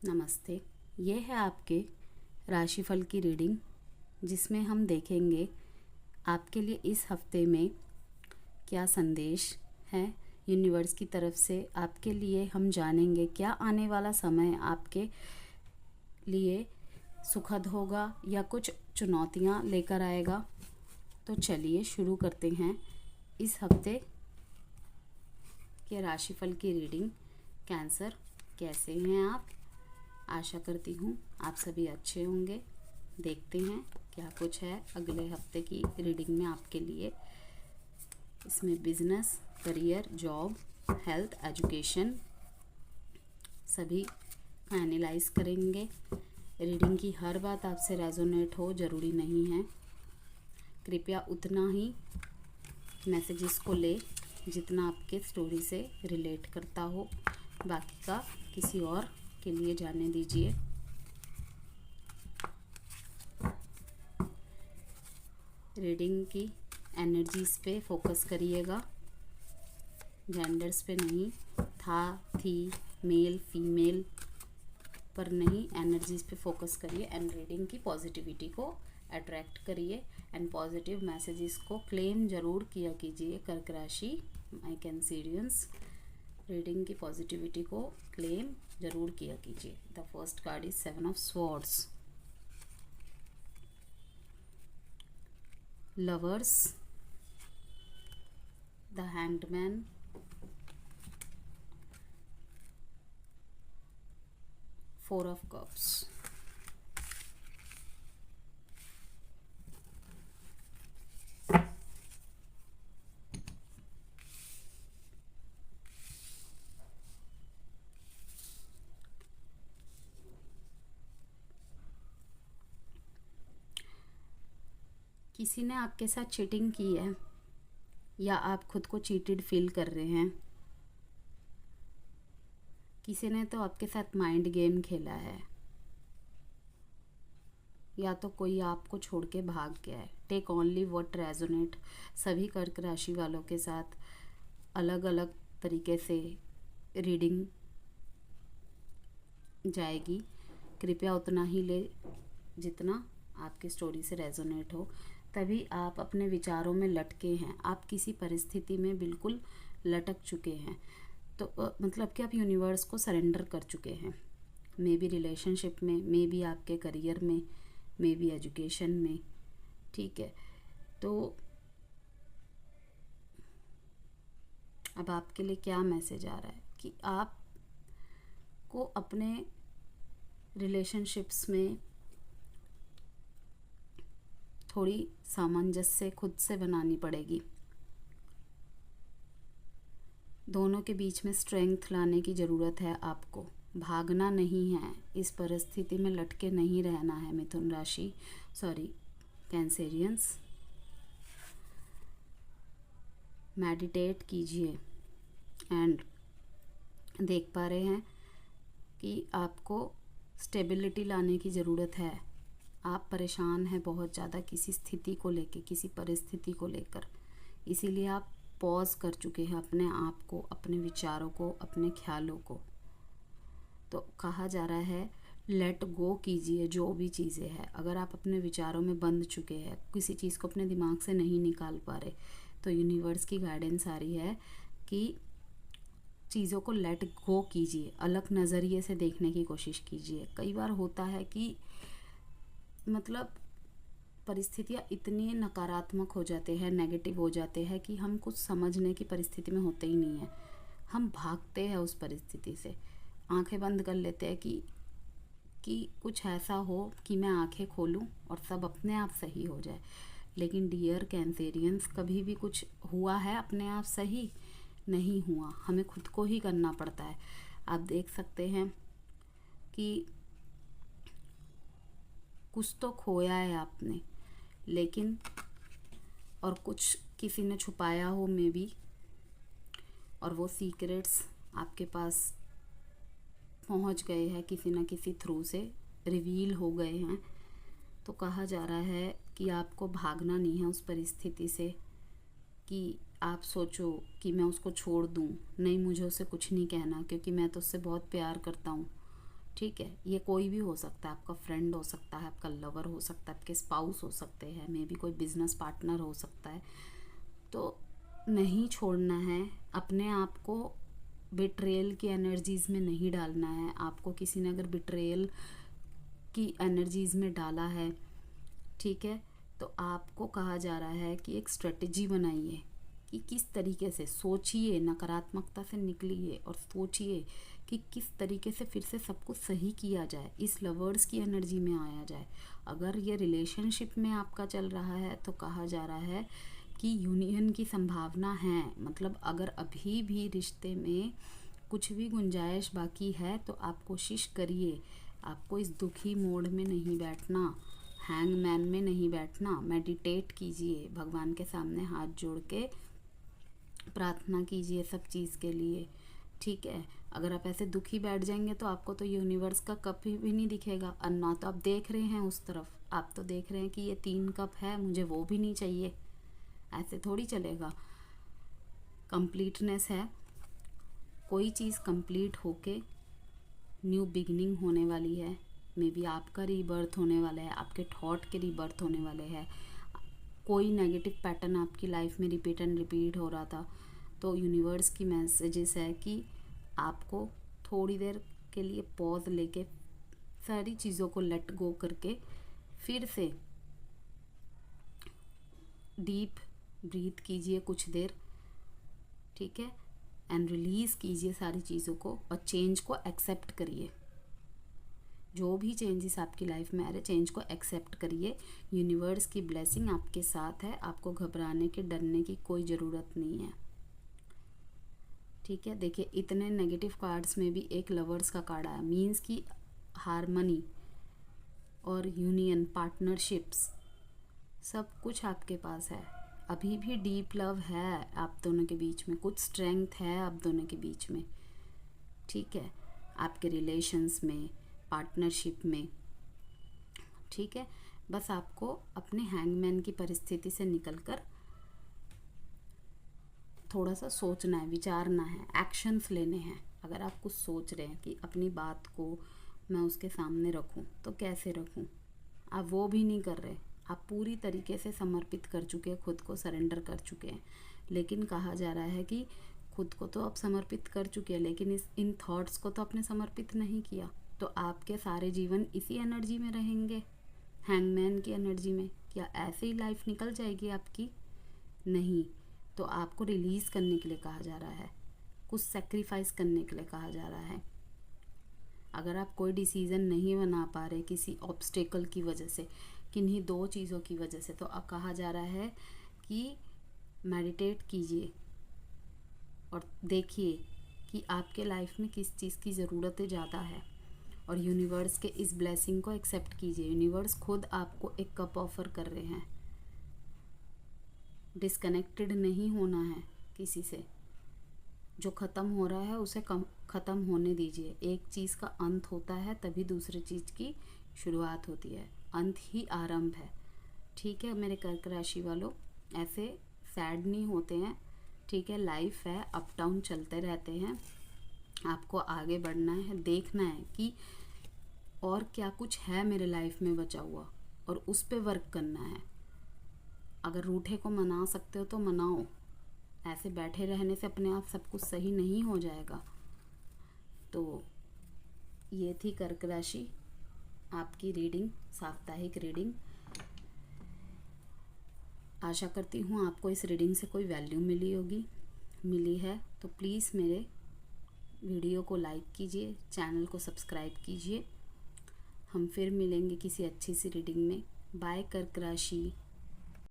नमस्ते। ये है आपके राशिफल की रीडिंग, जिसमें हम देखेंगे आपके लिए इस हफ्ते में क्या संदेश है यूनिवर्स की तरफ से आपके लिए। हम जानेंगे क्या आने वाला समय आपके लिए सुखद होगा या कुछ चुनौतियाँ लेकर आएगा। तो चलिए शुरू करते हैं इस हफ्ते के राशिफल की रीडिंग। कैंसर, कैसे हैं आप? आशा करती हूँ आप सभी अच्छे होंगे। देखते हैं क्या कुछ है अगले हफ्ते की रीडिंग में आपके लिए। इसमें business, career, job, health, education सभी एनालाइज करेंगे। रीडिंग की हर बात आपसे रेजोनेट हो ज़रूरी नहीं है। कृपया उतना ही मैसेजेस को ले जितना आपके स्टोरी से रिलेट करता हो, बाकी का किसी और के लिए जाने दीजिए। रीडिंग की एनर्जीज पे फोकस करिएगा, जेंडर्स पे नहीं, था, थी, मेल, फीमेल पर नहीं, एनर्जीज पे फोकस करिए एंड रीडिंग की पॉजिटिविटी को अट्रैक्ट करिए एंड पॉजिटिव मैसेजेस को क्लेम ज़रूर किया कीजिए। कर्क राशि, माय कैंसेरियंस, रीडिंग की पॉजिटिविटी को क्लेम ज़रूर किया कीजिए। The first card is 7 of swords, lovers, the hanged man, 4 of cups. किसी ने आपके साथ चीटिंग की है या आप खुद को चीटेड फील कर रहे हैं। किसी ने तो आपके साथ माइंड गेम खेला है या तो कोई आपको छोड़ के भाग गया है। Take only what resonate. सभी कर्क राशि वालों के साथ अलग अलग तरीके से रीडिंग जाएगी। कृपया उतना ही ले जितना आपकी स्टोरी से रेजोनेट हो। तभी आप अपने विचारों में लटके हैं, आप किसी परिस्थिति में बिल्कुल लटक चुके हैं। तो मतलब कि आप यूनिवर्स को सरेंडर कर चुके हैं। मे बी रिलेशनशिप में, मे बी आपके करियर में, मे बी एजुकेशन में। ठीक है, तो अब आपके लिए क्या मैसेज आ रहा है कि आप को अपने रिलेशनशिप्स में थोड़ी सामंजस्य खुद से बनानी पड़ेगी। दोनों के बीच में स्ट्रेंथ लाने की ज़रूरत है आपको। भागना नहीं है, इस परिस्थिति में लटके नहीं रहना है मिथुन राशि, सॉरी कैंसेरियंस। मेडिटेट कीजिए एंड देख पा रहे हैं कि आपको स्टेबिलिटी लाने की ज़रूरत है। आप परेशान हैं बहुत ज़्यादा किसी स्थिति को लेके, किसी परिस्थिति को लेकर, इसीलिए आप पॉज कर चुके हैं अपने आप को, अपने विचारों को, अपने ख्यालों को। तो कहा जा रहा है लेट गो कीजिए जो भी चीज़ें हैं। अगर आप अपने विचारों में बंध चुके हैं, किसी चीज़ को अपने दिमाग से नहीं निकाल पा रहे, तो यूनिवर्स की गाइडेंस आ रही है कि चीज़ों को लेट गो कीजिए, अलग नज़रिए से देखने की कोशिश कीजिए। कई बार होता है कि मतलब परिस्थितियाँ इतनी नकारात्मक हो जाते हैं, नेगेटिव हो जाते हैं कि हम कुछ समझने की परिस्थिति में होते ही नहीं है। हम भागते हैं उस परिस्थिति से, आंखें बंद कर लेते हैं कि कुछ ऐसा हो कि मैं आंखें खोलूं और सब अपने आप सही हो जाए। लेकिन डियर कैंसेरियंस, कभी भी कुछ हुआ है अपने आप सही नहीं हुआ, हमें खुद को ही करना पड़ता है। आप देख सकते हैं कि कुछ तो खोया है आपने, लेकिन और कुछ किसी ने छुपाया हो मे बी, और वो सीक्रेट्स आपके पास पहुंच गए हैं किसी न किसी थ्रू से, रिवील हो गए हैं। तो कहा जा रहा है कि आपको भागना नहीं है उस परिस्थिति से कि आप सोचो कि मैं उसको छोड़ दूं। नहीं, मुझे उससे कुछ नहीं कहना क्योंकि मैं तो उससे बहुत प्यार करता हूँ। ठीक है, ये कोई भी हो सकता है, आपका फ्रेंड हो सकता है, आपका लवर हो सकता है, आपके स्पाउस हो सकते हैं, मे बी कोई बिजनेस पार्टनर हो सकता है। तो नहीं छोड़ना है, अपने आप को बिट्रेयल की एनर्जीज़ में नहीं डालना है। आपको किसी ने अगर बिट्रेयल की एनर्जीज़ में डाला है, ठीक है, तो आपको कहा जा रहा है कि एक स्ट्रेटजी बनाइए कि किस तरीके से, सोचिए, नकारात्मकता से निकलिए और सोचिए कि किस तरीके से फिर से सब कुछ सही किया जाए, इस लवर्स की एनर्जी में आया जाए। अगर ये रिलेशनशिप में आपका चल रहा है तो कहा जा रहा है कि यूनियन की संभावना है। मतलब अगर अभी भी रिश्ते में कुछ भी गुंजाइश बाकी है तो आप कोशिश करिए, आपको इस दुखी मोड में नहीं बैठना, हैंगमैन में नहीं बैठना। मेडिटेट कीजिए, भगवान के सामने हाथ जोड़ के प्रार्थना कीजिए सब चीज़ के लिए, ठीक है। अगर आप ऐसे दुखी बैठ जाएंगे तो आपको तो यूनिवर्स का कप भी नहीं दिखेगा, और ना तो आप देख रहे हैं उस तरफ, आप तो देख रहे हैं कि ये 3 कप है, मुझे वो भी नहीं चाहिए। ऐसे थोड़ी चलेगा। कंप्लीटनेस है, कोई चीज़ कंप्लीट होके न्यू बिगिनिंग होने वाली है। मे बी आपका रीबर्थ होने वाला है, आपके थॉट के रीबर्थ होने वाले हैं। कोई नेगेटिव पैटर्न आपकी लाइफ में रिपीट एंड रिपीट हो रहा था, तो यूनिवर्स की मैसेजेस है कि आपको थोड़ी देर के लिए पॉज लेके सारी चीज़ों को लेट गो करके फिर से डीप ब्रीथ कीजिए कुछ देर, ठीक है, एंड रिलीज़ कीजिए सारी चीज़ों को और चेंज को एक्सेप्ट करिए। जो भी चेंजेस आपकी लाइफ में आ रहे, चेंज को एक्सेप्ट करिए। यूनिवर्स की ब्लेसिंग आपके साथ है, आपको घबराने के, डरने की कोई ज़रूरत नहीं है, ठीक है। देखिए, इतने नेगेटिव कार्ड्स में भी एक लवर्स का कार्ड आया, मीन्स कि हारमनी और यूनियन, पार्टनरशिप्स, सब कुछ आपके पास है। अभी भी डीप लव है आप दोनों के बीच में, कुछ स्ट्रेंथ है आप दोनों के बीच में, ठीक है, आपके रिलेशंस में, पार्टनरशिप में, ठीक है। बस आपको अपने हैंगमैन की परिस्थिति से निकलकर थोड़ा सा सोचना है, विचारना है, एक्शंस लेने हैं। अगर आप कुछ सोच रहे हैं कि अपनी बात को मैं उसके सामने रखूं, तो कैसे रखूं, आप वो भी नहीं कर रहे। आप पूरी तरीके से समर्पित कर चुके हैं, खुद को सरेंडर कर चुके हैं। लेकिन कहा जा रहा है कि खुद को तो आप समर्पित कर चुके हैं, लेकिन इन थॉट्स को तो आपने समर्पित नहीं किया। तो आपके सारे जीवन इसी एनर्जी में रहेंगे, हैंगमैन की एनर्जी में। क्या ऐसे ही लाइफ निकल जाएगी आपकी? नहीं। तो आपको रिलीज़ करने के लिए कहा जा रहा है, कुछ सेक्रीफाइस करने के लिए कहा जा रहा है। अगर आप कोई डिसीज़न नहीं बना पा रहे किसी ऑब्स्टेकल की वजह से, किन्हीं 2 चीज़ों की वजह से, तो अब कहा जा रहा है कि मेडिटेट कीजिए और देखिए कि आपके लाइफ में किस चीज़ की ज़रूरत ज़्यादा है, और यूनिवर्स के इस ब्लेसिंग को एक्सेप्ट कीजिए। यूनिवर्स खुद आपको एक कप ऑफ़र कर रहे हैं। डिस्कनेक्टेड नहीं होना है किसी से। जो ख़त्म हो रहा है उसे ख़त्म होने दीजिए। एक चीज़ का अंत होता है तभी दूसरी चीज़ की शुरुआत होती है, अंत ही आरंभ है, ठीक है। मेरे कर्क राशि वालों, ऐसे सैड नहीं होते हैं, ठीक है। लाइफ है, अप डाउन चलते रहते हैं। आपको आगे बढ़ना है, देखना है कि और क्या कुछ है मेरे लाइफ में बचा हुआ, और उस पे वर्क करना है। अगर रूठे को मना सकते हो तो मनाओ, ऐसे बैठे रहने से अपने आप सब कुछ सही नहीं हो जाएगा। तो ये थी कर्क राशि आपकी रीडिंग, साप्ताहिक रीडिंग। आशा करती हूँ आपको इस रीडिंग से कोई वैल्यू मिली है तो प्लीज़ मेरे वीडियो को लाइक कीजिए, चैनल को सब्सक्राइब कीजिए। हम फिर मिलेंगे किसी अच्छी सी रीडिंग में। बाय कर्क राशि।